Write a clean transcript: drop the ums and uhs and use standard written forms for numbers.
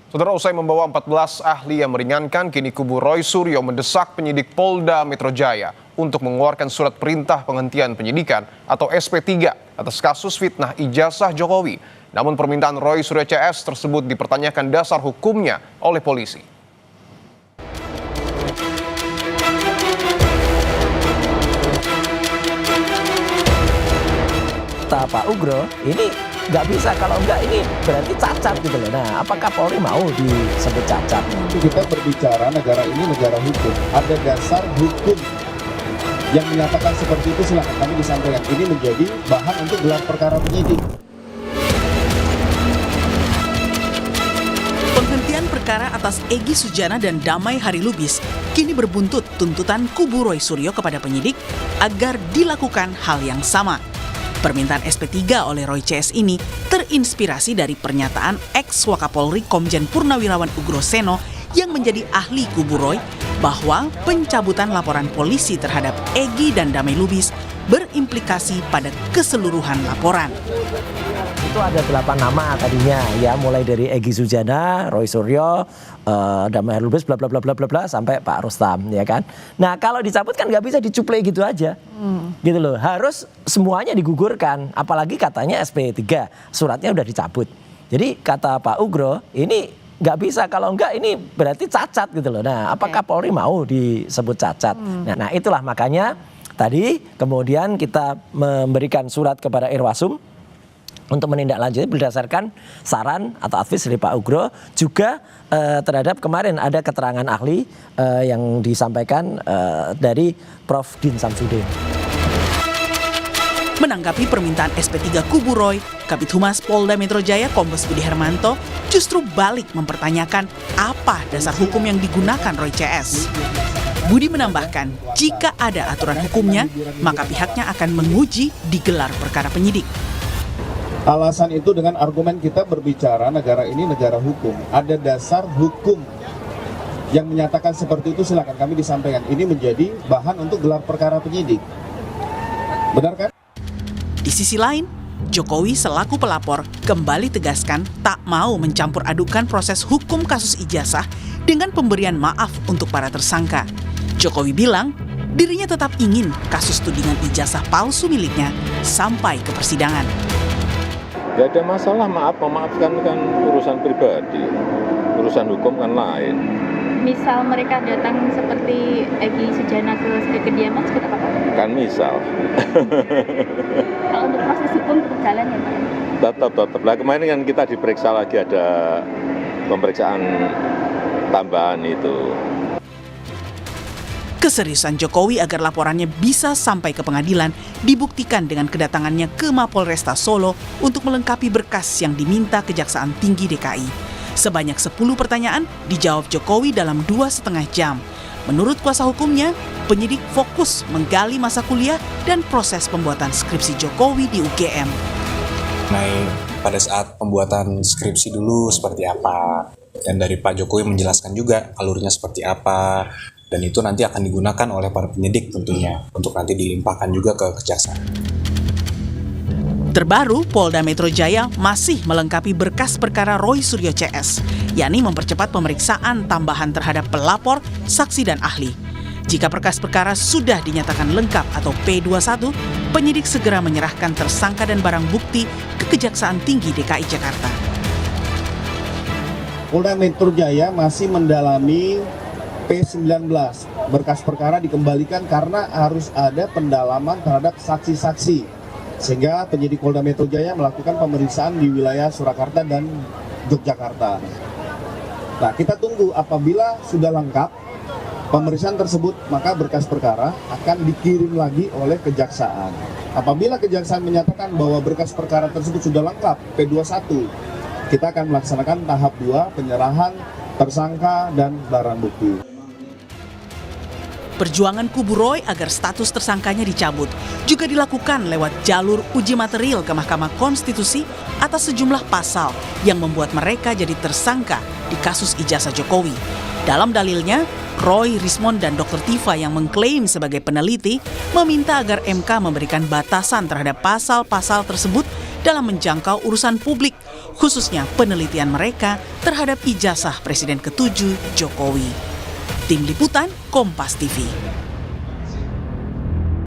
Saudara, usai membawa 14 ahli yang meringankan, kini kubu Roy Suryo mendesak penyidik Polda Metro Jaya untuk mengeluarkan surat perintah penghentian penyidikan atau SP3 atas kasus fitnah ijazah Jokowi. Namun permintaan Roy Suryo CS tersebut dipertanyakan dasar hukumnya oleh polisi. Kata Pak Ugro, ini nggak bisa, kalau nggak ini berarti cacat gitu loh. Nah, apakah Polri mau disebut cacat? Kita berbicara negara ini negara hukum, ada dasar hukum yang menyatakan seperti itu, silakan kami disampaikan. Ini menjadi bahan untuk gelar perkara penyidik. Penghentian perkara atas Egy Sujana dan Damai Harilubis kini berbuntut tuntutan kubu Roy Suryo kepada penyidik agar dilakukan hal yang sama. Permintaan SP3 oleh Roy CS ini terinspirasi dari pernyataan ex-Wakapolri Komjen Purnawirawan Ugro Seno yang menjadi ahli kubu Roy bahwa pencabutan laporan polisi terhadap Egy dan Damai Lubis berimplikasi pada keseluruhan laporan. Itu ada 8 nama tadinya ya, mulai dari Egy Sujana, Roy Suryo, Damai Harilubis, bla bla bla bla bla sampai Pak Rustam, ya kan. Nah, kalau dicabut kan nggak bisa dicuplek gitu aja. Gitu loh. Harus semuanya digugurkan, apalagi katanya SP3, suratnya udah dicabut. Jadi kata Pak Ugro, ini nggak bisa, kalau nggak ini berarti cacat gitu loh. Nah, apakah Polri mau disebut cacat? Nah, itulah makanya tadi kemudian kita memberikan surat kepada Irwasum untuk menindaklanjuti berdasarkan saran atau advice dari Pak Ugro, juga terhadap kemarin ada keterangan ahli yang disampaikan dari Prof. Din Samsudin. Menanggapi permintaan SP3 kubu Roy, Kabid Humas Polda Metro Jaya Kombes Budi Hermanto justru balik mempertanyakan apa dasar hukum yang digunakan Roy CS. Budi menambahkan, jika ada aturan hukumnya, maka pihaknya akan menguji di gelar perkara penyidik. Alasan itu dengan argumen kita berbicara negara ini negara hukum, ada dasar hukum yang menyatakan seperti itu, silakan kami disampaikan. Ini menjadi bahan untuk gelar perkara penyidik. Benar kan? Di sisi lain, Jokowi selaku pelapor kembali tegaskan tak mau mencampur adukan proses hukum kasus ijazah dengan pemberian maaf untuk para tersangka. Jokowi bilang dirinya tetap ingin kasus tudingan ijazah palsu miliknya sampai ke persidangan. Gak ada masalah, memaafkan kan urusan pribadi, urusan hukum kan lain. Misal mereka datang seperti Egy Sujana ke kediaman seperti apa Pak? Kan misal. Kalau untuk proses hukum tetap jalan ya Pak? Tetap. Lah kemarin kan kita diperiksa lagi, ada pemeriksaan tambahan itu. Keseriusan Jokowi agar laporannya bisa sampai ke pengadilan dibuktikan dengan kedatangannya ke Mapolresta Solo untuk melengkapi berkas yang diminta Kejaksaan Tinggi DKI. Sebanyak 10 pertanyaan dijawab Jokowi dalam 2,5 jam. Menurut kuasa hukumnya, penyidik fokus menggali masa kuliah dan proses pembuatan skripsi Jokowi di UGM. Pada saat pembuatan skripsi dulu seperti apa, dan dari Pak Jokowi menjelaskan juga alurnya seperti apa, dan itu nanti akan digunakan oleh para penyidik tentunya untuk nanti dilimpahkan juga ke kejaksaan. Terbaru, Polda Metro Jaya masih melengkapi berkas perkara Roy Suryo CS, yakni mempercepat pemeriksaan tambahan terhadap pelapor, saksi, dan ahli. Jika berkas perkara sudah dinyatakan lengkap atau P21, penyidik segera menyerahkan tersangka dan barang bukti ke Kejaksaan Tinggi DKI Jakarta. Polda Metro Jaya masih mendalami P19, berkas perkara dikembalikan karena harus ada pendalaman terhadap saksi-saksi, sehingga penyidik Polda Metro Jaya melakukan pemeriksaan di wilayah Surakarta dan Yogyakarta. Nah, kita tunggu apabila sudah lengkap pemeriksaan tersebut, maka berkas perkara akan dikirim lagi oleh kejaksaan. Apabila kejaksaan menyatakan bahwa berkas perkara tersebut sudah lengkap, P21, kita akan melaksanakan tahap 2, penyerahan tersangka dan barang bukti. Perjuangan kubu Roy agar status tersangkanya dicabut juga dilakukan lewat jalur uji material ke Mahkamah Konstitusi atas sejumlah pasal yang membuat mereka jadi tersangka di kasus ijazah Jokowi. Dalam dalilnya, Roy, Rismond, dan Dr. Tifa yang mengklaim sebagai peneliti meminta agar MK memberikan batasan terhadap pasal-pasal tersebut dalam menjangkau urusan publik, khususnya penelitian mereka terhadap ijazah Presiden ke-7 Jokowi. Tim Liputan Kompas TV.